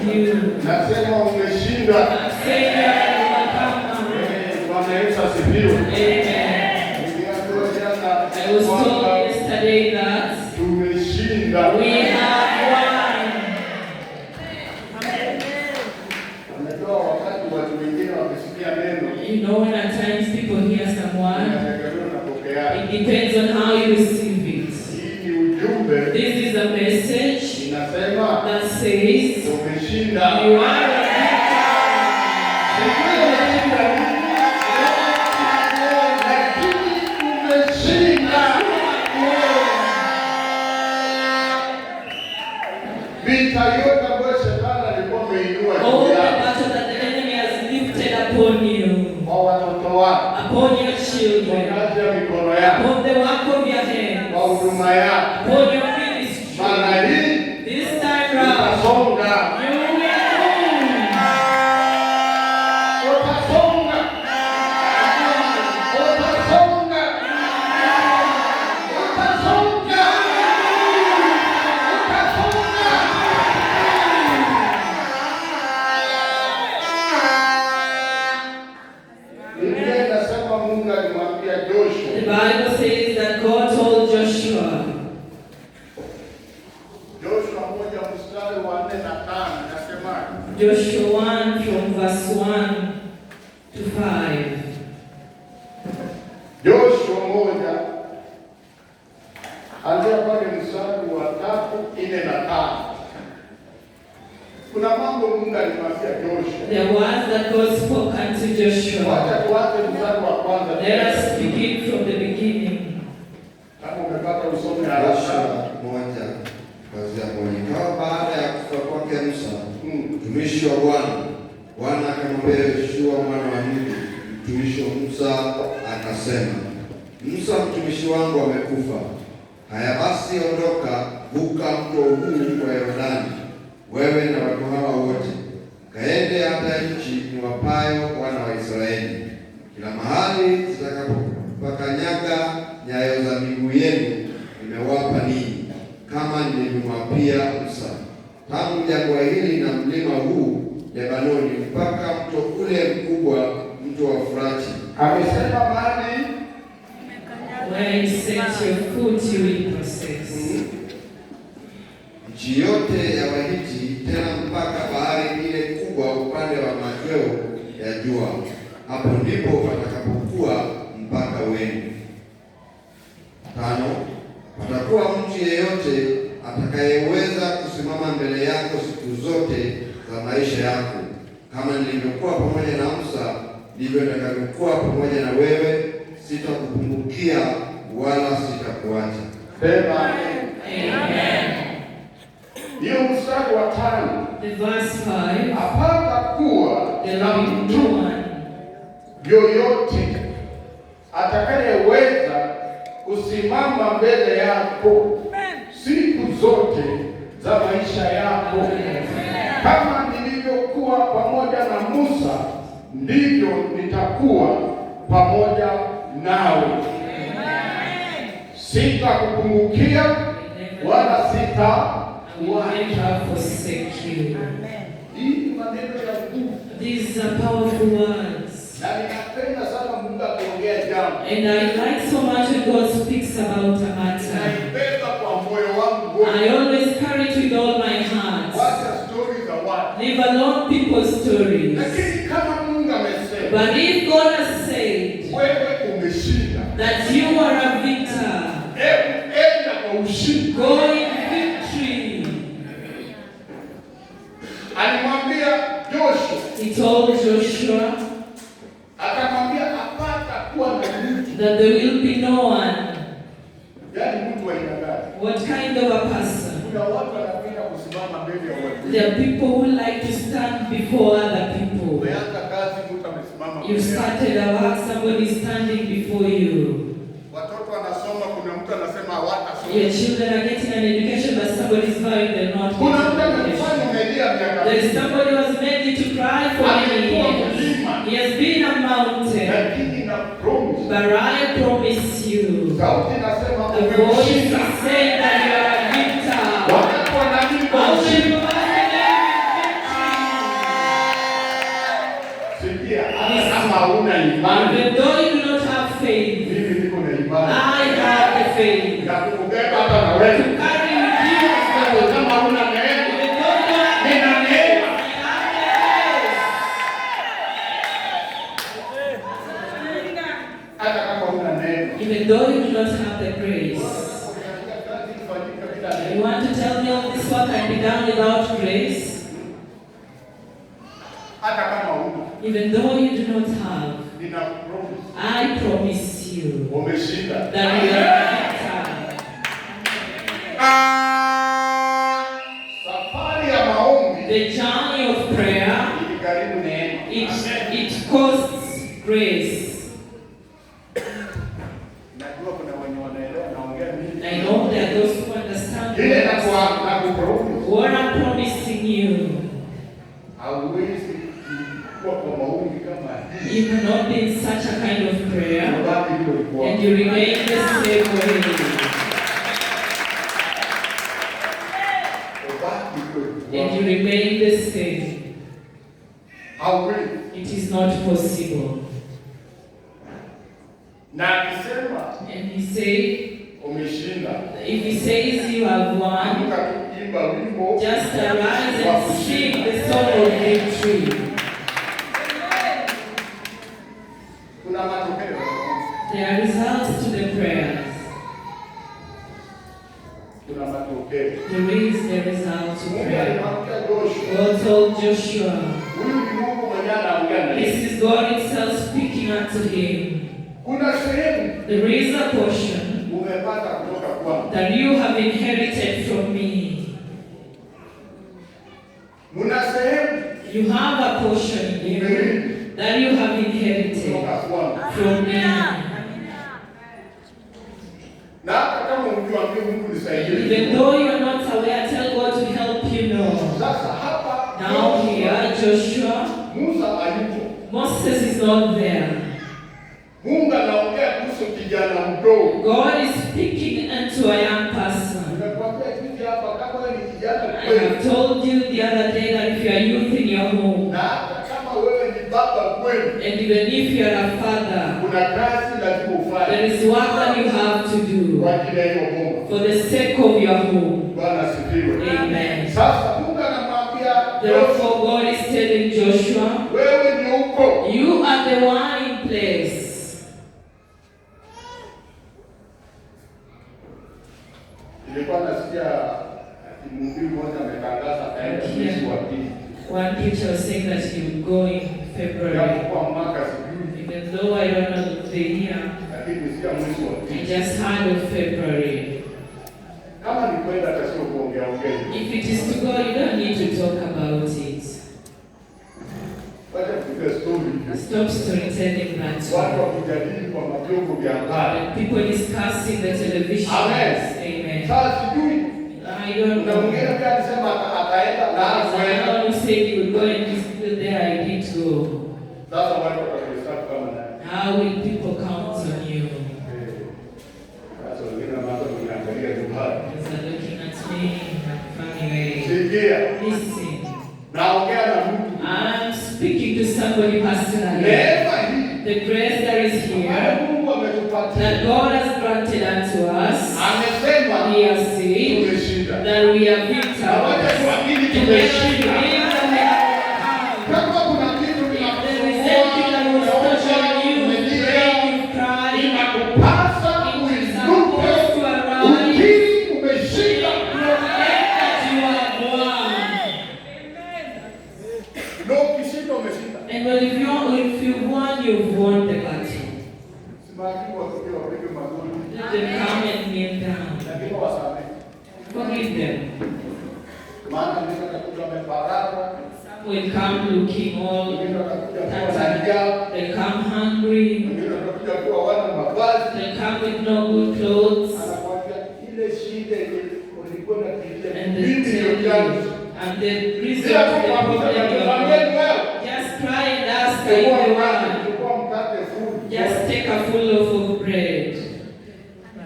you. Nasema umeshinda. I'm saying you are overcomer. Bwana Yesu asifiwe. Amen. I was told yesterday that tumeshinda. we have won. Unajua wakati watu wengine wakisikia neno, you know, when at times people hear someone, it depends on how you receive it. This is a message that says you are a all the battle that the enemy has lifted upon you, upon your children, upon the work of your hands, upon your ministry. This time round, you will win. The Bible says that God told Joshua. Joshua 1 from verse 1 to 5. Joshua 1 anzia pale mstari wa 3, 4 na 5. Kuna mambo Mungu alimwambia Joshua. There was that God spoke unto Joshua. Wacha tuanze mstari wa kwanza. Let us begin from the beginning. Kama umepata usome haraka. Moja kuanzia moja. Kama baada ya kufa kwake Musa, mtumishi wa Bwana akamwambia Yoshua mwana wa Nuni, mtumishi wa Musa, akasema, Musa mtumishi wangu amekufa. Haya basi, ondoka, vuka mto huu wa Yordani, wewe na watu hawa wote, kaende hata nchi niwapayo wana wa Israeli. Kila mahali zitakapokanyaga nyayo za miguu yenu nimewapa ninyi, kama nilivyomwapia Musa, tangu jangwa hili na mlima huu Lebanoni mpaka mto ule mkubwa, mto wa Frati. Amesema mahali where you set your foot you will possess. Nchi yote ya Wahiti, tena mpaka bahari ile kubwa upande wa machweo ya jua. Hapo ndipo patakapokuwa mpaka wenu. 5. Patakuwa mtu yeyote atakayeweza kusimama mbele yako siku zote za maisha yako. Kama nilivyokuwa pamoja na Musa, ndivyo nitakavyokuwa pamoja na wewe. Sitakupungukia wala sitakuacha. Sema Amen. hiyo mstari wa 5. The verse 5. Hapata kuwa na mtu one yoyote atakayeweza kusimama mbele yako siku zote za maisha yako. Kama nilivyokuwa pamoja na Musa, ndivyo nitakuwa pamoja nawe. Sitakupungukia wala sitakuacha. Hii maneno ya nguvu. These are powerful words. Na ninapenda sana Mungu akiongea jambo. And I like so much when God speaks about a matter. Naipenda kwa moyo wangu wote. I always carry it with all my heart. Wacha stories za watu. Leave alone people's stories. Lakini kama Mungu amesema, But if God has said wewe umeshinda, that you are a victor, enda kwa ushindi. go in victory. Alimwambia Joshua, He told Joshua akamwambia apata kuwa na mtu. that there will be no one. Yaani mtu wa aina gani? What kind of a person? Kuna watu wanapenda kusimama mbele ya watu. There are people who like to stand before other people. Umeanza kazi, mtu amesimama You mbele yako. started a work, somebody is standing before you. Watoto wanasoma, kuna mtu anasema hawatasoma. Your children are getting an education, but somebody is vowing they're not Kuna mtu getting an amefanya education. umelia miaka There is mingi. somebody who was made to cry for many Amekuwa years. mlima. He has been a mountain. Lakini na promise. But I promise you, Sauti nasema the voice is umeshinda. saying that you are a victor. Watu wanaimba How ushindi. will you hauna imani, even though you do not have faith, mimi niko na imani. I have the faith Na kukubeba hata na wewe. to carry with you. Kama huna neema, Even though you don't have nina neema. Hata kama huna neema. Even though you do not have the grace. You want to tell me all this work can be done without grace? Hata kama huna. Even though you do not have, Nina promise. I promise you Umeshinda. that you are victor. Safari ya maombi The journey of prayer, ilikaribu neema. it costs grace. Najua kuna wenye wanaelewa naongea nini. I know there are those who understand Ile na kupromise. what I'm promising you. Hauwezi kuwa kwa maombi kama hii. You cannot be in such a kind of prayer Ubaki hivyo hivyo. and you remain the same way. Ubaki hivyo hivyo. And you remain the same. Hauwezi. It is not possible. Na akisema And he said, umeshinda. if he says you have won, Amka kuimba wimbo. just arise and sing the song of victory. Kuna matokeo. There are results to the prayers. Kuna matokeo. There is the result to Mungu prayer. alimwambia Joshua. God told Joshua, Huyu ni Mungu mwenyewe anaongea na yeye. this is God himself speaking unto him. Kuna sehemu There is a portion umepata kutoka kwangu. that you have inherited from me. Kuna sehemu You have a portion in you that you have inherited kutoka kwangu. from me. Na hata kama ukiambia Mungu nisaidie. Even though you are not aware, tell God to help you know. Sasa hapa Now here, Joshua, Musa hayupo. Moses is not there. Mungu anaongea kuhusu kijana mdogo. God is speaking unto a young person. Nimekuambia hivi hapa kama wewe ni kijana I kweli. have told you the other day that if you are youth in your home, Na hata kama wewe ni baba kweli, and even if you are a father, kuna kazi lazima ufanye. there is work that you have to do Kwa ajili ya hiyo Mungu. for the sake of your home. Bwana asifiwe. Amen. Sasa Mungu anamwambia Therefore, God is telling Joshua, wewe ni uko. you are the one in place. Nilikuwa nasikia mhubiri mmoja ametangaza kaenda mwezi wa pili. One teacher was saying that he would go in February. Kwa mwaka sijui, Even though I don't know the year, lakini nisikia mwezi wa I pili. just heard of February. Kama ni kwenda hata sio kuongea ongea. If it is to go, you don't need to talk about it. Wacha tupe story. Stop storytelling that Watu way. wakijadili kwa vyombo vya habari. People discussing the television. Amen. Amen. Sasa sijui I don't na mwingine know. pia alisema ataenda na kwenda. Someone who said he would go and he's still there, I did go. Sasa watu watahesabu kama nani. How will people count on you? Sasa wengine wanaanza kuniangalia Dubai. Because they're looking at me in a funny way. Sikia. Listen, Naongea na mtu. I'm speaking to somebody personally. Neema hii. The grace that is here, Mungu ametupatia. that God has granted unto us, Amesema He has said tumeshinda. that we are Na victors. wacha tuamini To make us tumeshinda. believe that we have overcome. Kama kuna kitu If there is anything that was touching you, praying, you cried, inakupasa uinuke, ukiri umeshinda. proclaim that you have won. Na ukishinda umeshinda. And well, if you won, you've won the battle. Simaki watoke wapige magoti. Let them come and kneel down. Lakini wasamehe. Forgive them. Maana wengine watakuja wameparara, Some will come looking all wengine watakuja kuwa na tattered. njaa, They come hungry. wengine watakuja kuwa wana mavazi. They come with no good clothes. Anakuambia ile shida ile ulikuwa na And they mimi tell ndio you. chanzo. And the reason Bila of the problem you have, just cry and ask for the one. Chukua mkate full. Just take a full loaf of bread.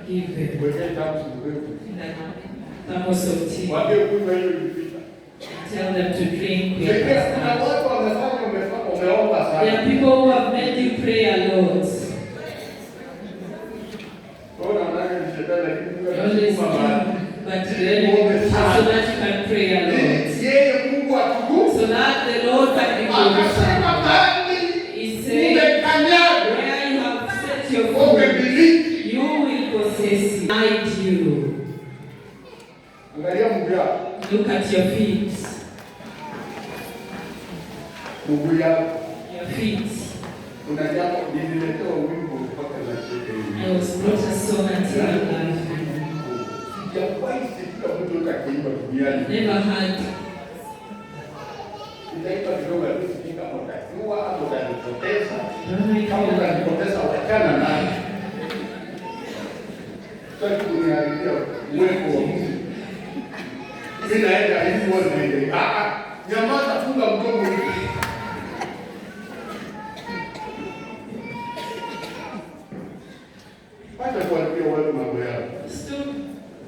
Give them. Weke tamu mrefu. Thermos of tea. Waambie kunywa hiyo ilipita. Tell them to drink. Kuna watu wamefanya umeomba There sana. are people who have made you Look at your feet. Your feet. I was brought a song until I never had.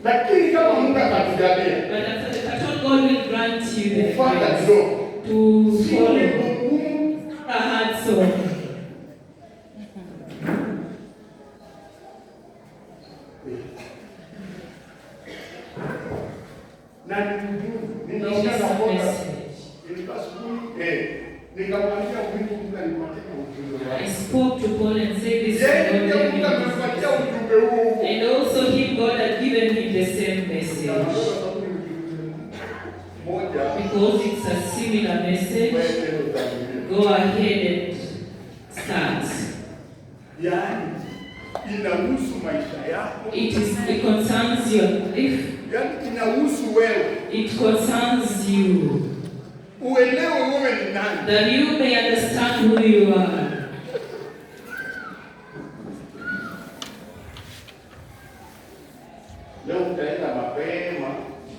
Lakini kama Mungu atakujalia, but God will grant you the kufuata grace kidogo to follow a hard soul. Na ninaongea na Bwana ilikuwa asubuhi nikamwambia Mungu alipatia ujumbe wake. I spoke to Paul and said this is and also him, God had given him the same message. Because it's a similar message, go ahead and start. It concerns your life. It concerns you. That you may understand who you are.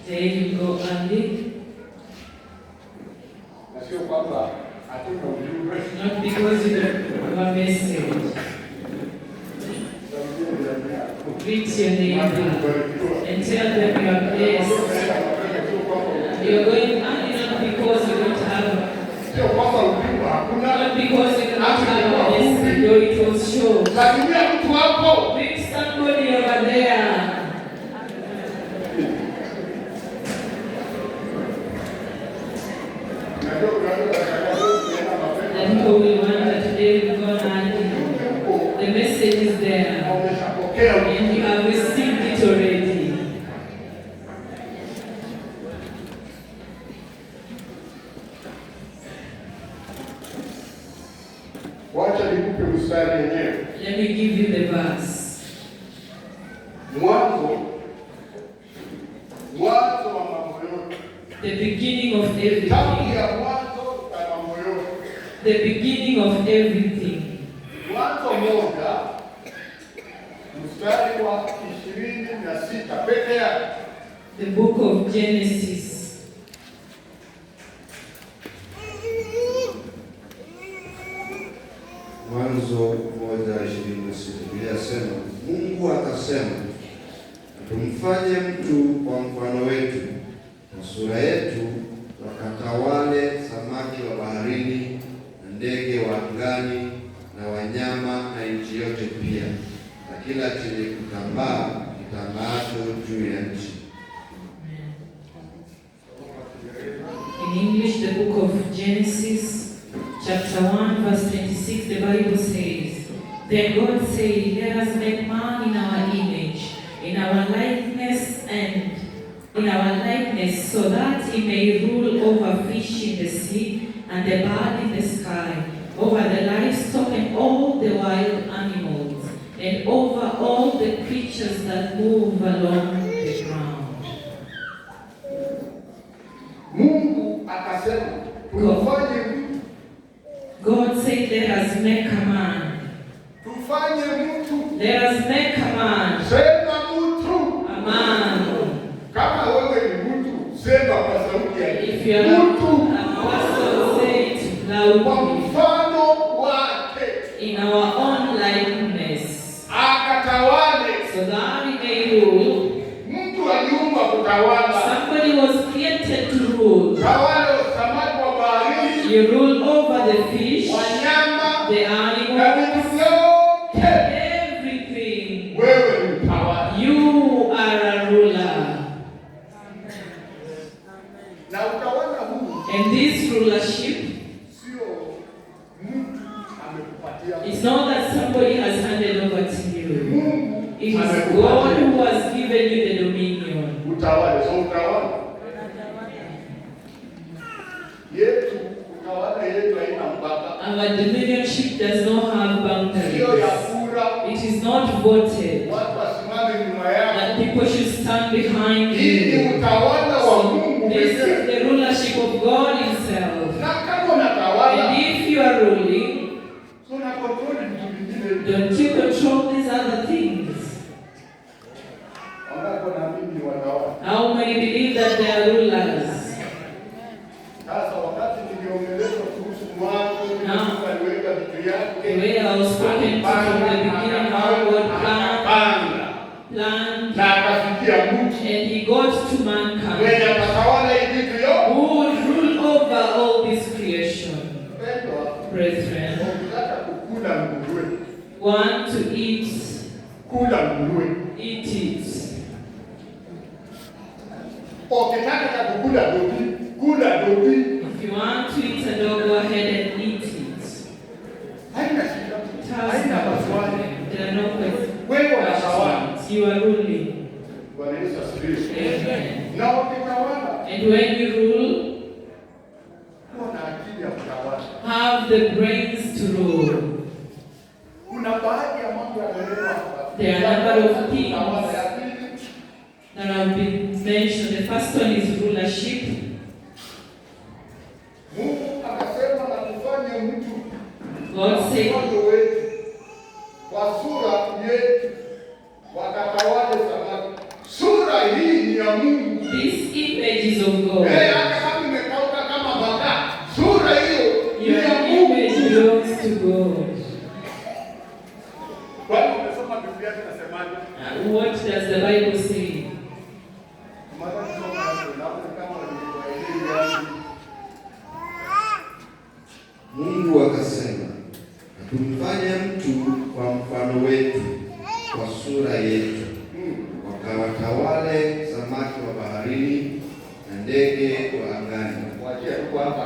There you go early. Not because you don't have a message. Greet your neighbor and tell them you are blessed. You're going early not because you don't have, not because you don't have a message, though it was shown. Greet somebody over there. And who we wonder today we've gone early. The message is there. And you have received it already. Let me give you the verse. The beginning of everything. The beginning of everything. The book of Genesis. Mwanzo 1:26 Biblia inasema, Mungu akasema, tumfanye mtu kwa mfano wetu, kwa sura yetu, wakatawale samaki wa baharini na ndege wa angani na wanyama na nchi yote pia, na kila chenye kutambaa kitambaacho juu ya nchi. In English, the book of Genesis, chapter 1, verse 26, the Bible says, Then God said, Let us make man in our image, in our likeness, so that he may rule over fish in the sea, and the bird in the sky, over the livestock and all the wild animals, and over all the creatures that move along the ground. God said, Let us make a man. Let us make a man. A man. If you are a pastor, say it loudly. In our own likeness. So that we may rule. Somebody was created to rule. You rule over the fish, the animals, everything. You are a ruler. And this rulership, it's not that somebody has handed over to you. It is God who has given you the dominion. it is not voted watu wasimame nyuma yako, that people should stand behind hii ni you. utawala wa Mungu This is mwenyewe. the rulership of God Himself. Na kama unatawala, And if you are ruling, una control vitu vingine. don't you control these other things? Wangapi wanaamini watawala? How many believe that they are rulers? Sasa wakati niliongeleshwa kuhusu mwanzo, Mungu aliweka vitu yake. The way I was spoken to from the beginning, how God planned na akafikia mtu and He got to mankind mwenye atatawala hii vitu yote. who would rule over all this creation. Brethren, Ukitaka kukula nguruwe, want to eat, kula nguruwe. eat it. Ukitaka kukula dobi, kula dobi. If you want to eat a dog, go ahead and eat it. Haina shida. Haina maswali. There are no Wewe unatawala. questions. You are ruling. Bwana Yesu asifiwe. Amen. Na ukitawala, And when you rule, kuwa na akili ya kutawala. have the brains to rule. Kuna baadhi ya mambo yanaelewa hapa. There are a number of things Tawala ya pili, that have been mentioned. The first one is rulership. Mungu akasema na tufanye mtu God said, mfano wetu kwa sura yetu wakatawale samaki. Sura hii ni ya Mungu. this image is of God. Hata kama imekauka kama baka, sura hiyo ni Your ya Mungu. image belongs to God. Kwani umesoma Biblia inasemaje? What does the Bible say? Mara kusoma hapo na kama walivyoeleza Mungu akasema, na tumfanye mtu kwa mfano wetu, kwa sura yetu, wakawatawale samaki wa baharini na ndege wa angani. Wachia kwanza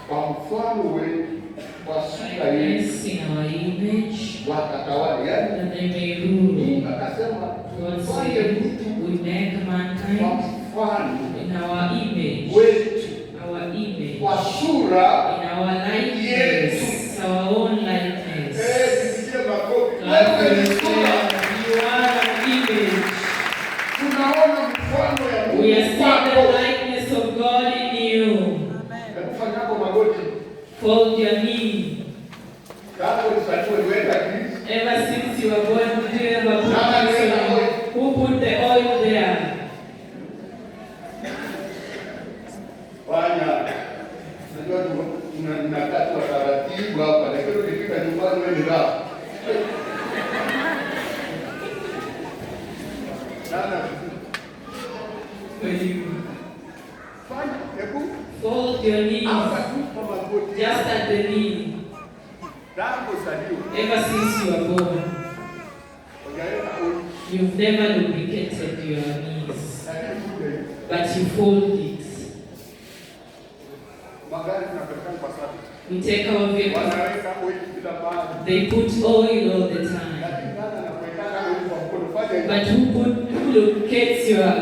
kwa mfano wetu, kwa sura yetu Yes, in our image, wakatawale. Yani that they may rule. akasema God tufanye said, mtu we make kwa mankind mfano in our image, wetu, our image, kwa sura in our likeness, our own likeness. Tusikie makofi. God Wewe ni said, sura. you are an image. Tunaona mfano ya Mungu. We are seeing the likeness of God in you. Kufanya hapo magoti. Fold your knee. Hapo usajue weka Kristo. Ever since you were born, did you ever put this on you? Who put the oil there? Fanya. Najua tunakaa tu taratibu hapa, lakini ukifika nyumbani wewe ni raha. Nana. Fanya. Hebu Fold your knees. hapa tu kwa magoti. Just at the knee. Tangu salio. Ever since you were born, Ongea huyu. you've never lubricated your knees, Lakini kule but you fold it. magari tunapelekana kwa sababu We take our vehicles, wanaweka oil kila mahali. they put oil all the time. Lakini nani anakuwekana oil kwa mkono? Fanya hivi. But who lubricates your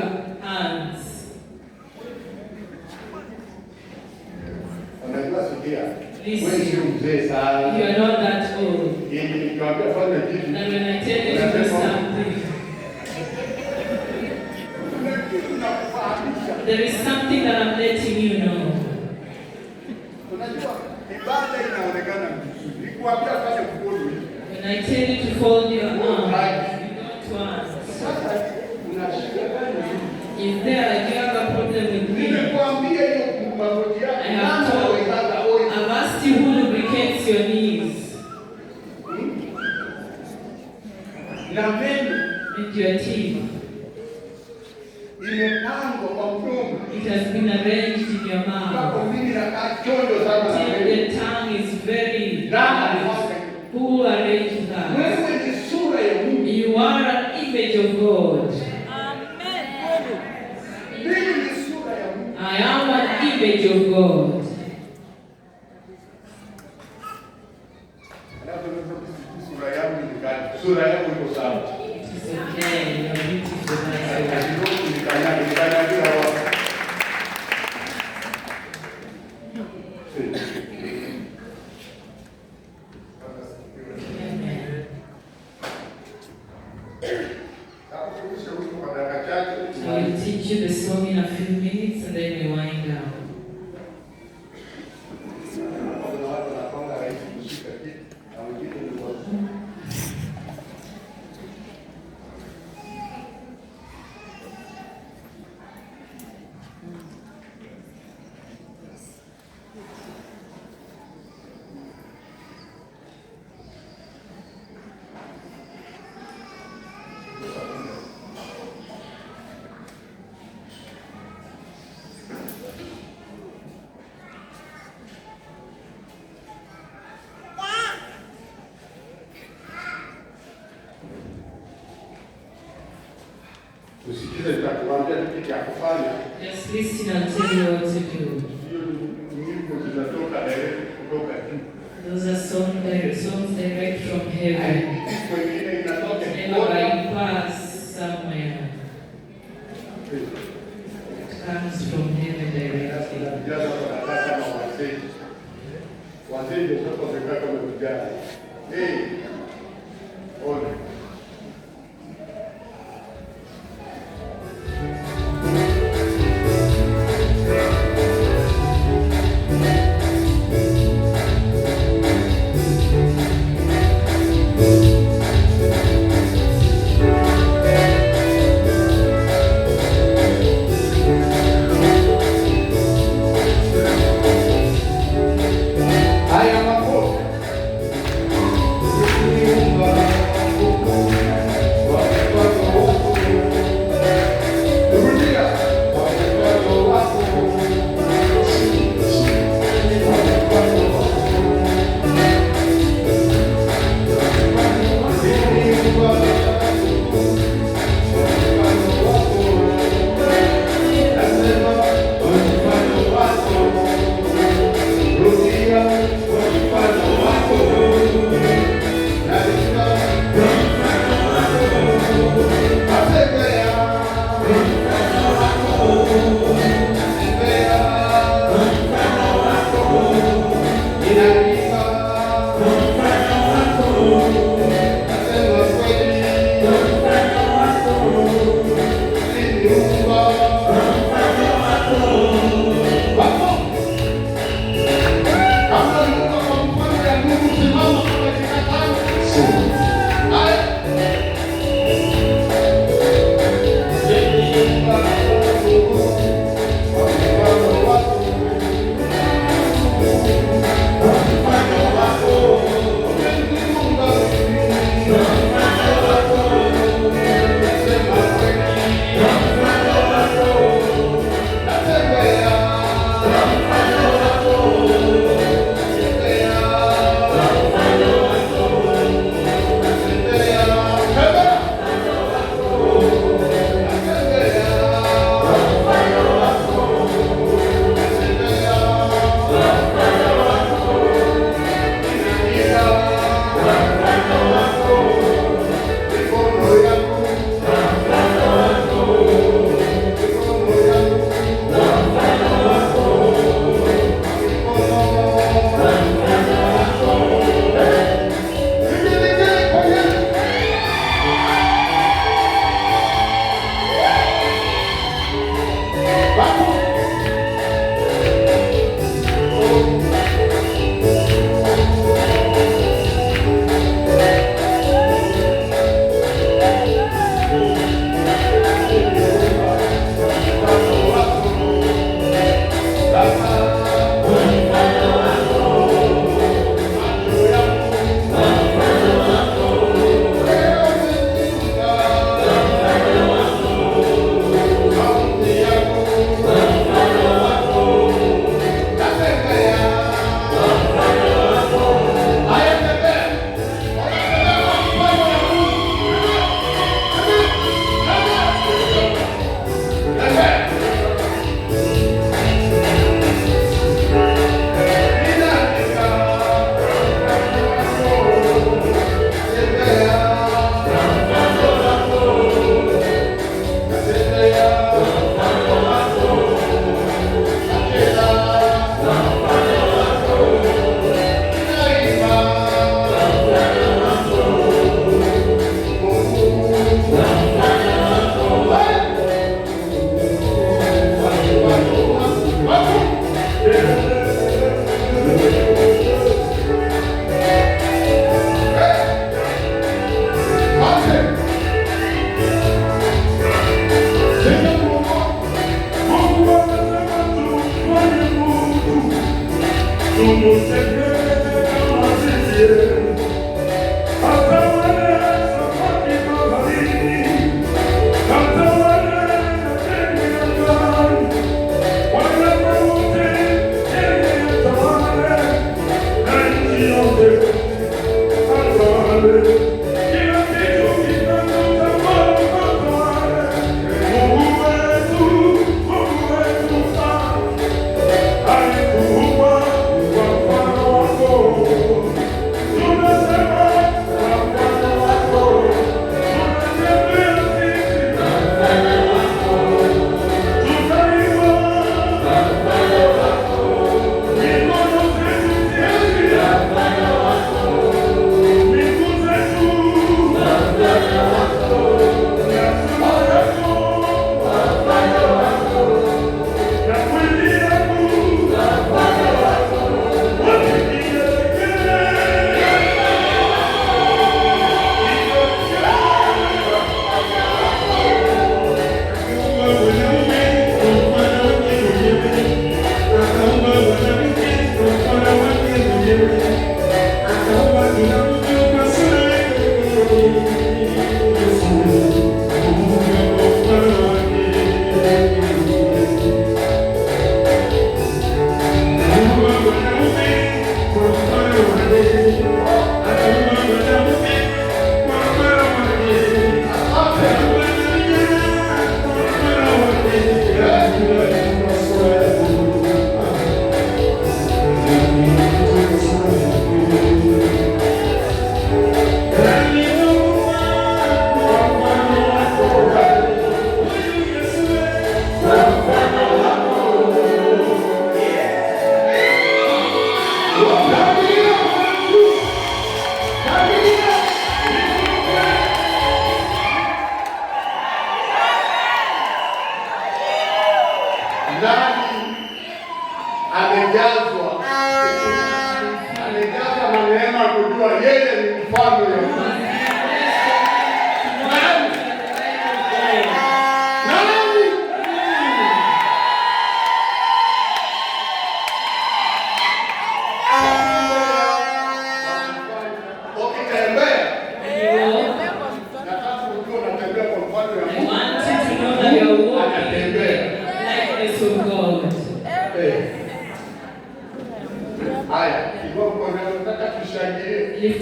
hands? Unajua sikia. Listen. Wewe sio mzee sana. You are not that old. Yeye nikiwaambia fanya kitu. And when I tell you to do something, Tunakufahamisha. there is something that I'm letting you know. Unajua ibada inaonekana vizuri. Nikiwaambia fanya mkono hivi. When I tell you to fold your arms, you don't want. Sasa unashika gani? Is there, do you have a problem with me? Nimekuambia hiyo magoti yako. I have told, I've asked you who lubricates your knees Na meno and your teeth. imepangwa kwa mdomo. It has been arranged in your mouth. Mpaka mimi nakaa chondo sana na Till meno. the tongue is very Nani nice. alifanya? Who arranged that? Wewe ni sura ya Mungu. You are an image of God. Mimi ni sura ya Mungu. I am an image of God. Alafu sura yangu ni kali. Sura yangu iko sawa. It is okay. You're beautiful. That's Kidogo nikanyagia hapo. Amen. you the song in a few minutes and then we wind down. Usikize nitakwambia kitu cha kufanya. Just listen and tell you what to do. Nyimbo zinatoka direct kutoka juu. Those are songs direct from heaven. Wengine inatoka never bypass somewhere. It comes from heaven directly. Vijana wanataka kama wazee. Wazee ndio sasa wamekaa kama vijana. Ona.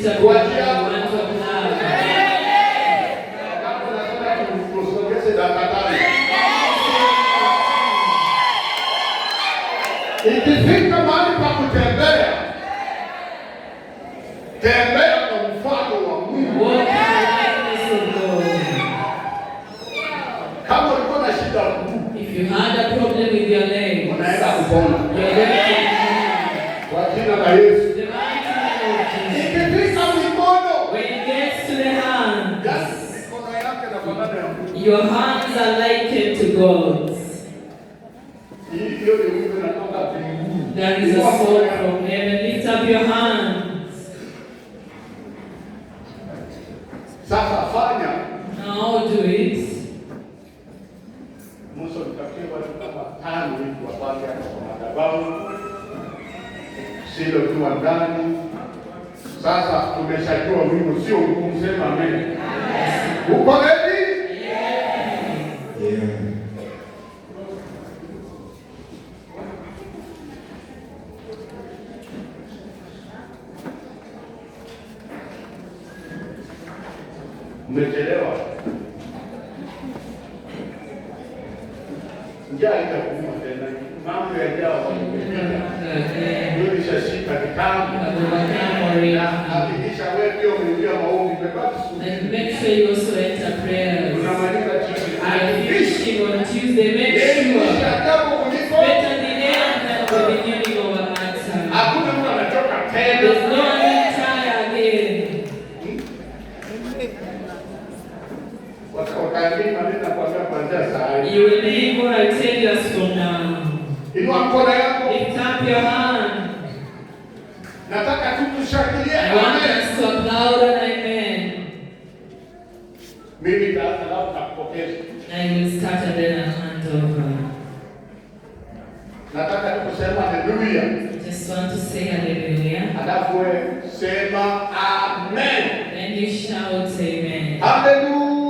lift up your hands of love. Ikifika mahali pa kutembea, tembea kwa mfano wa Mungu. Kama ulikuwa na shida, if you had a problem with your leg, unaenda kupona kwa jina la Yesu. Ikifika mikono, when it gets to the hand, mikono yake na fanana ya Mungu. Your hands are likened to God's. Hiyo ndio Mungu anatoka mbinguni. There is a soul from heaven. Lift up your hands. Sasa fanya. Now do it. Musa mtakie watu kama 5 hivi wapate kwa madhabahu. Sio tu ndani. Sasa tumeshajua Mungu sio kumsema amen. Uko ready? Yeah. Umechelewa. Njaa itakuuma tena. Mambo ya njaa ndio nishashika kitabu. Hakikisha wewe pia umeingia maombi. And make sure you also enter prayers. Unamaliza chini. Finishing on Tuesday, make sure better the end than the beginning of a matter. Hakuna mtu anachoka tena. There's no one tired again. You will believe what I tell you as from now. Lift up your hand. I want us to applaud and amen. I will start and then I'll hand over. I just want to say hallelujah. And you shout amen. Hallelujah.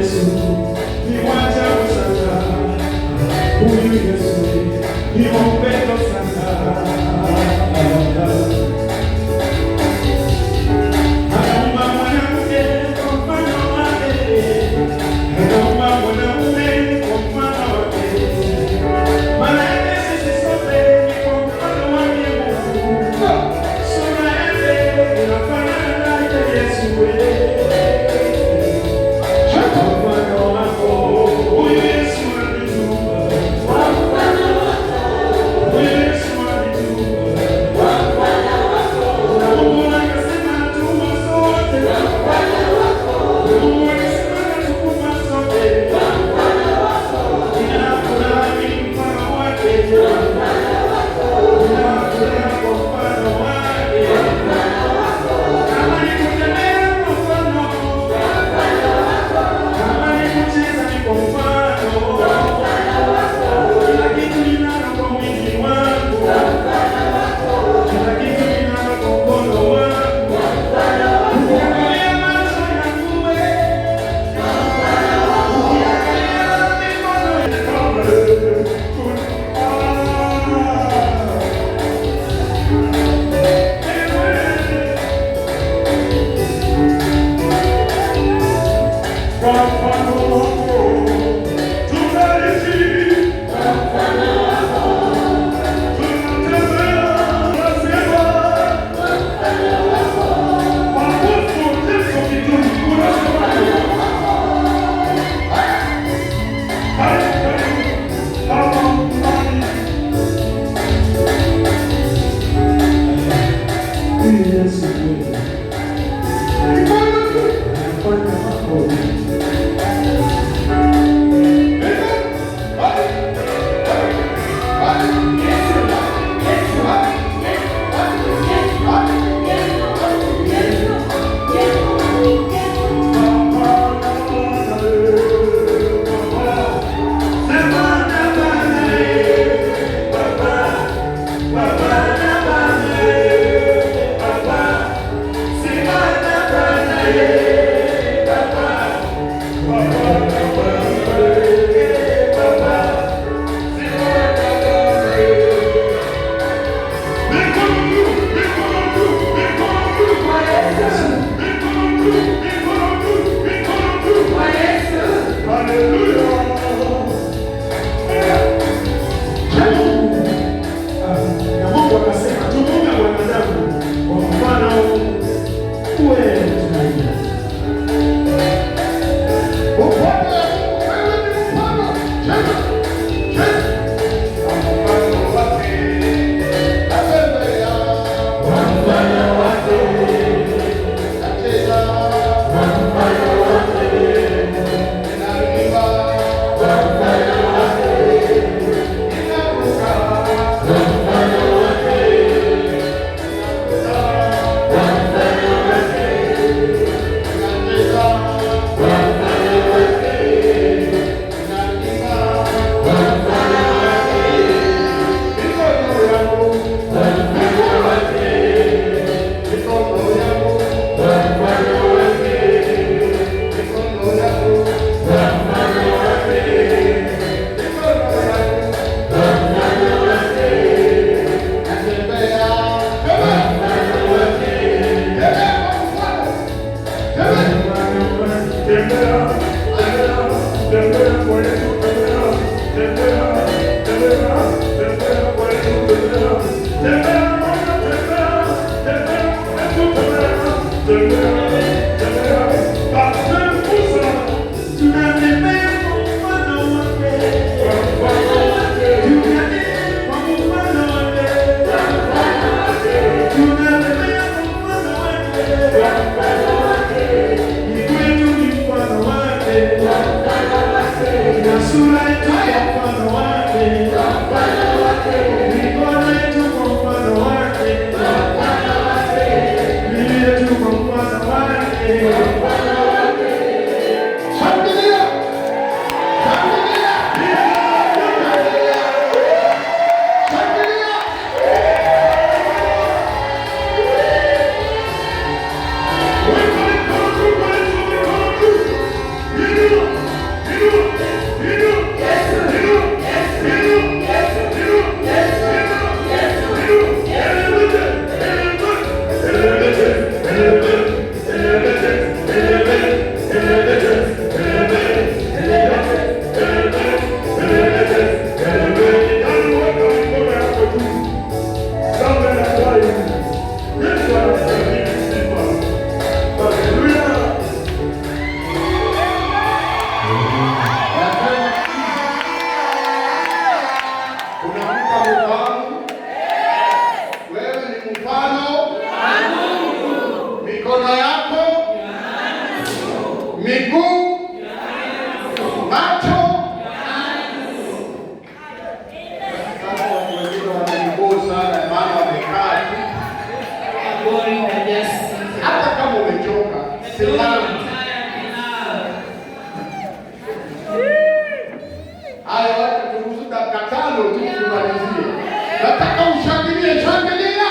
Yesu ni wa ajabu sana. Huyu Yesu ni wa upendo sana. Anaumba mwanamke kwa mfano wake, anaumba mwanamume kwa mfano wake. Maana yake sisi sote ni kwa mfano wake Mungu. Sura yake inafanana na Yesu wewe. Hallelujah. macho. Sasa watu wengine wananigoo sana, maana wamekaa tu. Hata kama umechoka, simama. Haya, wacha turuhusu dakika 5 tu tumalizie. Nataka ushangilie, shangilia.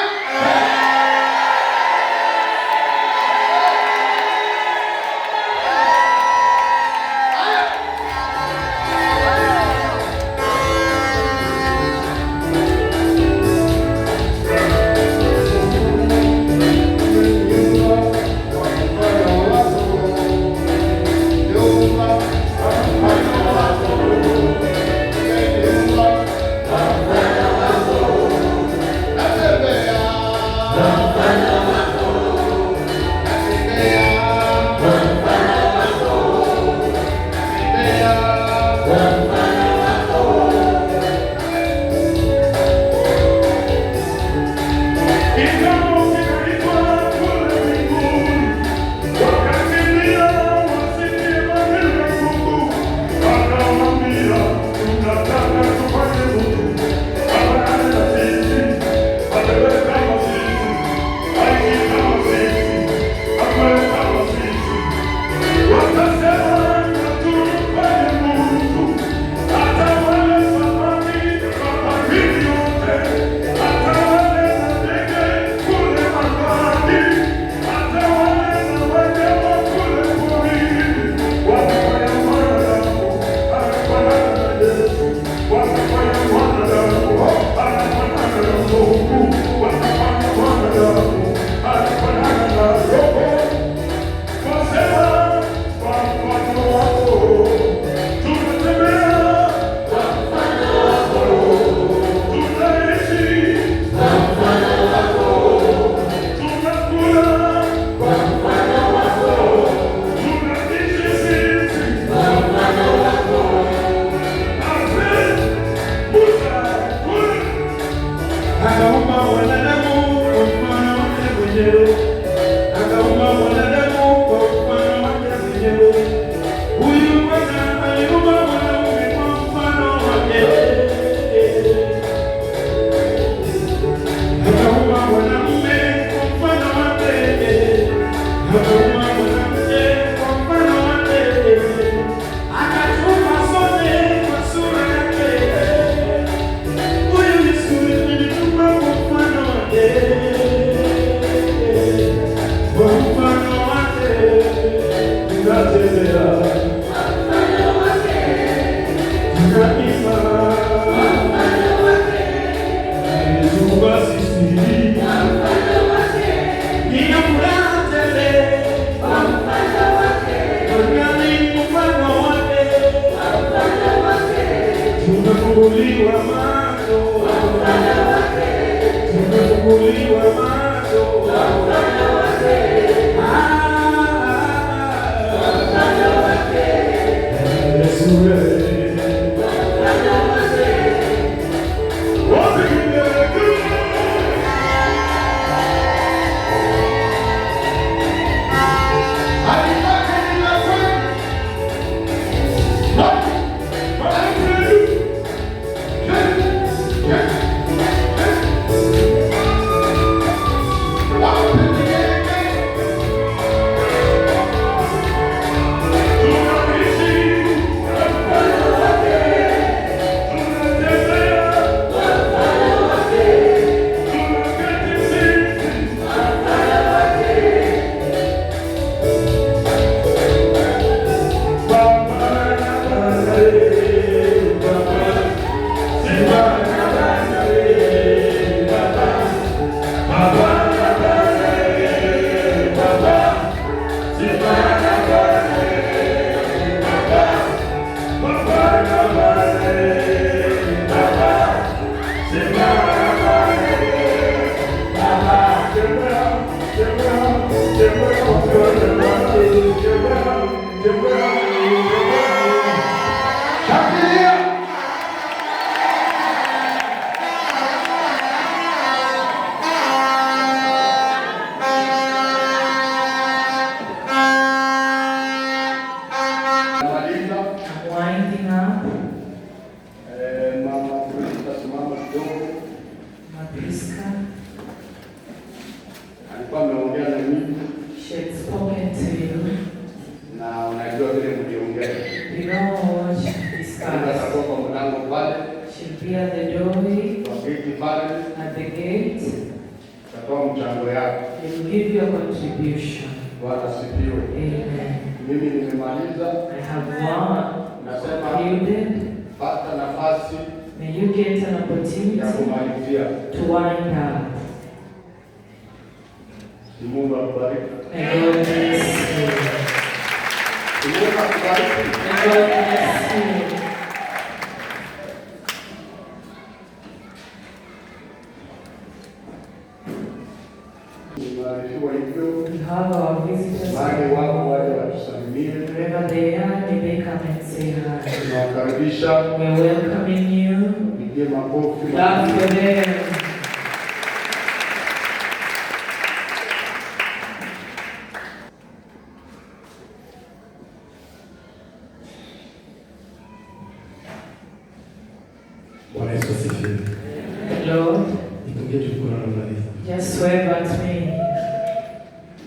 Here at the doorway, kwa geti pale, at the gate, utatoa mchango yako. you give your contribution. Bwana asifiwe. Amen. Mimi nimemaliza. I have one. Nasema pata nafasi may you get an opportunity ya kumalizia. to wind up. Mungu akubariki. May God bless you. Mungu akubariki. May God bless you. We have our visitors. Wherever they are, they may come and say hi. We're welcoming you. Clap for them. Lord, just swear at me.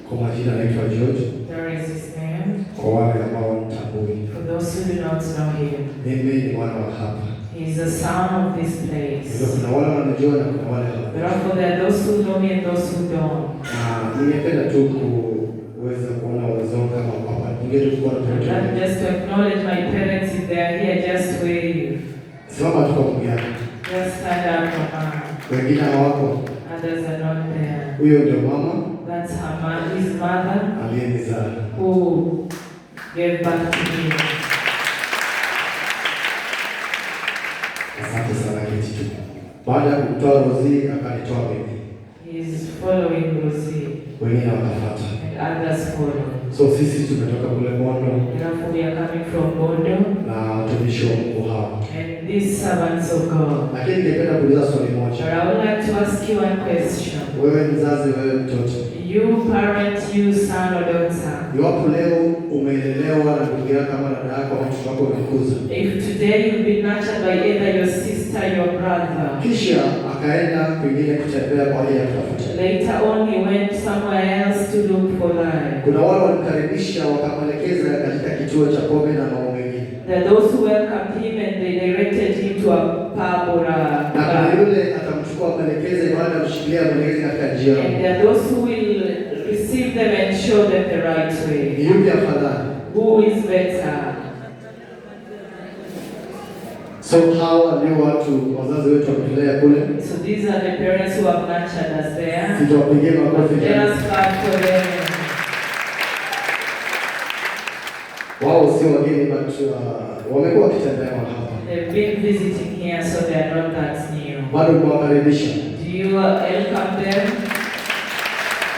Kwa majina naitwa George. There is his name. Kwa wale ambao mtambui. For those who do not know him. Mimi ni mwana wa hapa. He is the son of this place. Kuna wale wanajua na kuna wale hawajui. Therefore there are those who know me and those who don't. Ningependa tu kuweza kuona wazao kama papa. Ningependa tu kuona just to acknowledge my parents if they are here, just wave. Simama tu kwa mgeni. Just stand up for mama. Wengine hawako. Others are not there. Huyo ndio mama. That's her mother, his mother. Aliyenizaa. Who gave back to me. Asante sana kitu. Baada ya kutoa Rosie akanitoa mimi. He is following Rosie. Wengine wakafuata. And others follow. So sisi tumetoka kule Bondo. Therefore we are coming from Bondo. Na watumishi wa Mungu hao. And these servants of God. Lakini ningependa kuuliza swali moja. But I would like to ask you one question. Wewe mzazi, wewe mtoto. You parent, you son or daughter. Iwapo leo umelelewa na ndugu yako kama dada yako au mtoto wako umekuza. If today you've been nurtured by either your sister, your brother. Kisha akaenda kwingine kutembea kwa ajili ya kutafuta. Later on he went somewhere else to look for life. Kuna wale walimkaribisha wakamwelekeza katika kituo cha pombe na mambo mengine. There are those who welcomed him and they directed him to a pub or a na kuna yule atamchukua mwelekeze baada ya kushikilia mwelekezi katika njia. And there are those who will receive them and show them the right way. Ni yupi afadhali? Who is better? So hawa ndio watu wazazi wetu wametulea kule. So these are the parents who have nurtured us there. Tuwapigie makofi. Let us clap for them. Wao sio wageni but wamekuwa wakitembea hapa. They've been visiting here so they are not that new. Bado kuwakaribisha. Do you welcome them?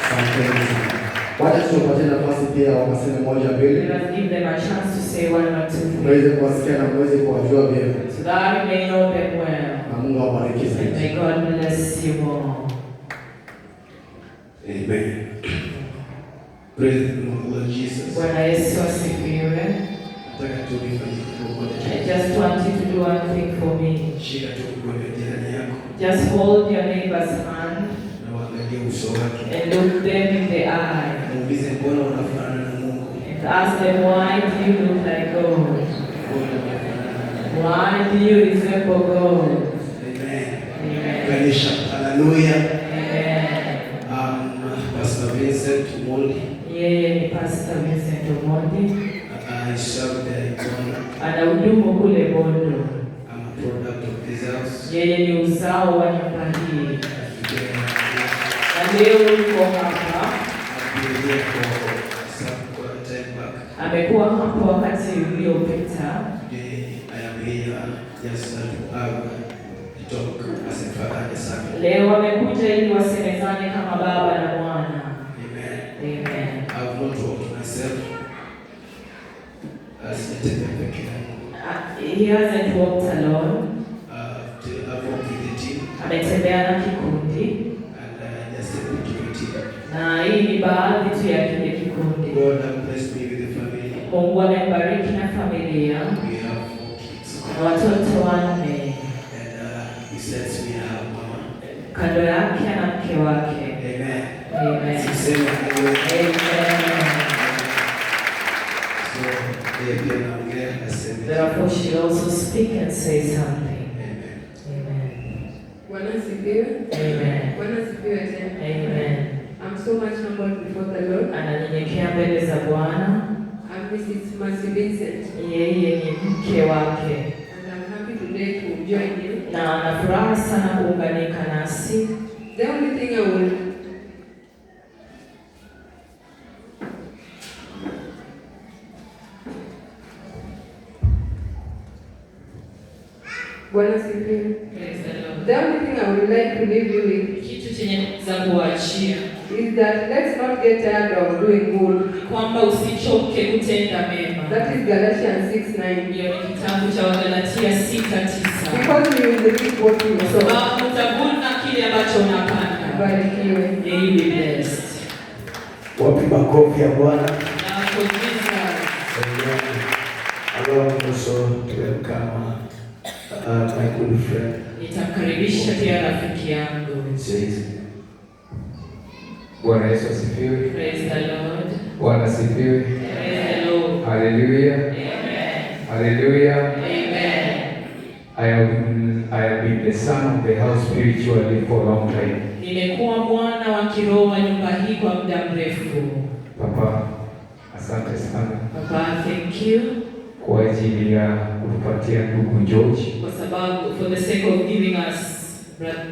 Asante sana. Wacha tuwapatie nafasi pia wakaseme moja mbili. Let us give them a chance to say one or two things. Mweze kuwasikia na mweze kuwajua vyema. So that we may know them well. Na Mungu awabariki sana. May God bless you more. Amen. Praise the Lord Jesus. Bwana Yesu asifiwe. Nataka tu nifanye kitu moja. I just want you to do one thing for me. Shika tu mkono wa jirani yako. Just hold your neighbor's hand Na waangalie uso wake. and look them in the eye. Muulize mbona unafanana na Mungu? And ask them, why do you look like God? Why do you resemble God? Amen. Amen. Kanisa, haleluya. Amen. Pastor Vincent Mondi. Yeye ni Pastor Vincent Omondi. I serve the Icon. Anahudumu kule Bondo. I'm a product of this house. Yeye ni uzao wa nyumba hii. Na leo yuko hapa. Amekuwa hapo wakati uliopita. Leo amekuja ili wasemezane kama baba na mwana. Amen. He hasn't walked alone. Ametembea na kikundi. Na hii ni baadhi tu ya kile kikundi. Mungu amembariki na familia. Na watoto 4. Kando yake na mke wake. Amen. Amen. Therefore she also speak and say something. Amen. Amen. Amen. I'm so much humbled before the Lord. Ananyenyekea mbele za Bwana. I'm Mrs. Mercy Vincent. Yeye ni mke wake. And I'm happy today to join you. Na nafuraha sana kuunganika nasi. The only thing I will The only thing I would like to leave you with kitu chenye za kuachia is that let's not get tired of doing good. Kwamba usichoke kutenda mema. That is Galatians 6:9. Hiyo ni kitabu cha Wagalatia 6:9. Because you will reap what you sow. Sababu utavuna kile ambacho unapanda. Barikiwe. May you be blessed. Wapi makofi ya Bwana? Na kujiza. Allow me also to welcome my good friend. Nitamkaribisha pia rafiki yangu. Bwana Yesu asifiwe. Praise the Lord. Bwana asifiwe. Praise the Lord. Hallelujah. Amen. Hallelujah. Amen. I have been the son of the house spiritually for a long time. Nimekuwa mwana wa kiroho wa nyumba hii kwa muda mrefu. Papa, asante sana. Papa, thank you. Kwa ajili ya kutupatia ndugu George. Kwa sababu, for the sake of giving us brother.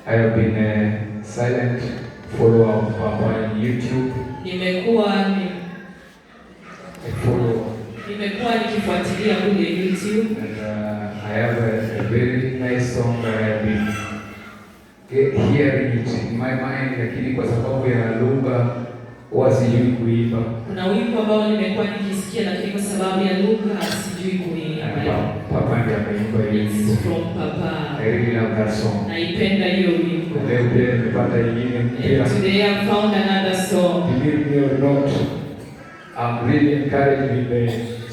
I have been a silent follower of Papa on YouTube. Nimekuwa nikifuatilia kule YouTube. And I have a very nice song that I have been hearing it in my mind, lakini kwa sababu ya lugha wasijui kuimba. Kuna wimbo ambao nimekuwa nikisikia lakini kwa sababu ya lugha sijui kuimba. Papa ndiye ameimba hiyo wimbo. From Papa. I really love that song. Naipenda hiyo wimbo. Leo pia nimepata nyingine mpya. Today I found another song. Believe me or not, I'm really encouraged with the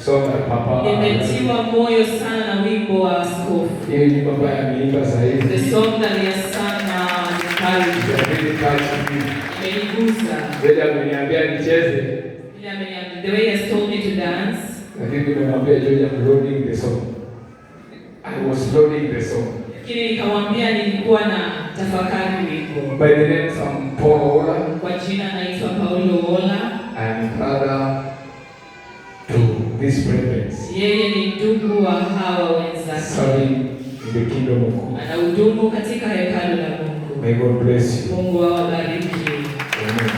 song that Papa. Nimetiwa moyo sana na wimbo wa askofu. Hiyo ni Papa ameimba sasa hivi. The song that he has sung now is encouraging. Imenigusa. Vile ameniambia nicheze. The way he has told me to dance. Lakini nimemwambia George, I'm loading the song. I was loading the song. Lakini nikamwambia nilikuwa na tafakari wimbo. By the name of Paul Ola. Kwa jina naitwa Paulo Ola. I am brother to this presence. Yeye ni ndugu wa hawa wenzake. Serving in the kingdom of God. Anahudumu katika hekalu la Mungu. May God bless you. Mungu awabariki. Amen.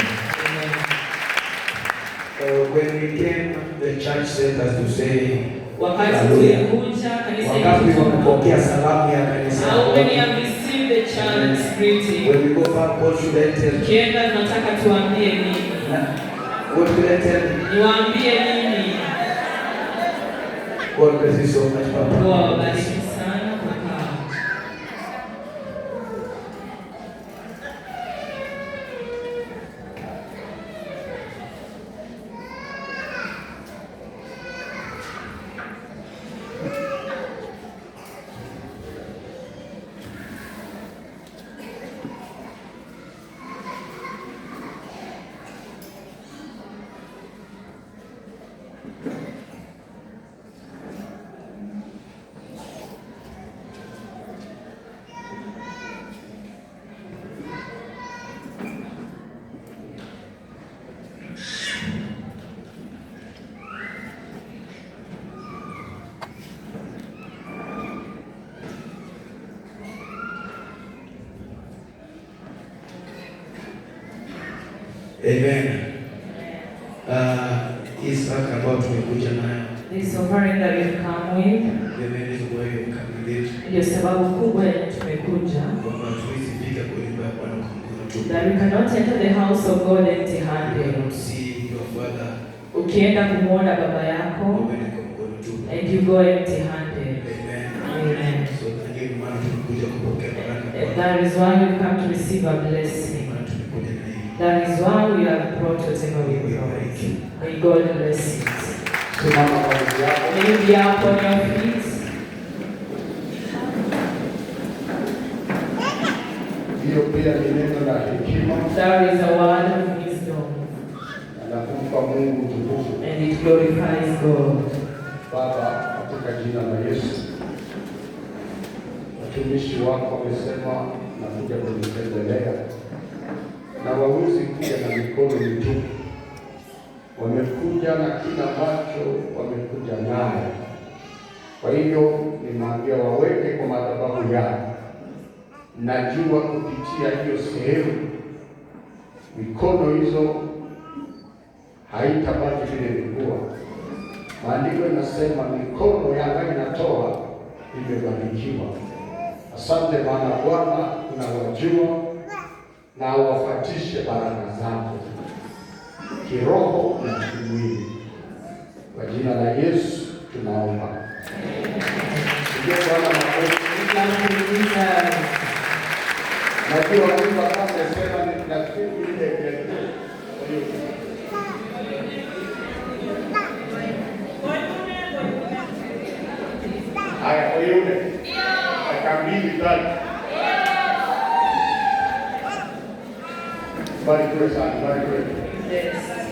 When we came, the church sent us to say, wakati tulikuja kanisa wamepokea salamu ya kanisa. How many have received the church greeting? When we go back, what should I tell you? Kienda tunataka tuambie nini? What should I tell you? Niwaambie nini? God bless you so much, Papa. Wow, bariki sana Papa. Amen. His back about tumekuja nayo. This offering that we've come with. The main reason why you come with it. Ndio sababu kubwa tumekuja. Kwamba tuwezi fika kwa nyumba ya Bwana kwa mkono tu. That we cannot enter the house of God empty-handed. You cannot see your father. Ukienda kumuona baba yako. And you go empty-handed. Amen. Amen. So ndio maana tumekuja kupokea baraka. That is why we come to receive a blessing. That is why we have brought whatever we brought. May God bless you. May you be up on your feet. Hiyo pia ni neno la hekima. There is a word of wisdom. Anakumpa Mungu tukufu. And it glorifies God. Baba, katika jina la Yesu, watumishi wako wamesema nakuja kunitembelea, na wawezi kuja na mikono mitupu. Wamekuja na kila ambacho wamekuja nayo. Kwa hivyo nimeambia waweke kwa madhabahu yao. Najua kupitia hiyo sehemu mikono hizo haitabaki vile ilikuwa. Maandiko inasema mikono yanga inatoa imebarikiwa. Asante maana Bwana unawajua na wafatishe baraka zako kiroho na kimwili. Kwa jina la Yesu tunaomba. Ndio Bwana makofi. Najua watu wakasema ni nafikiri ile haya kwa yule akambili tatu. Barikiwe sana, barikiwe. Yes.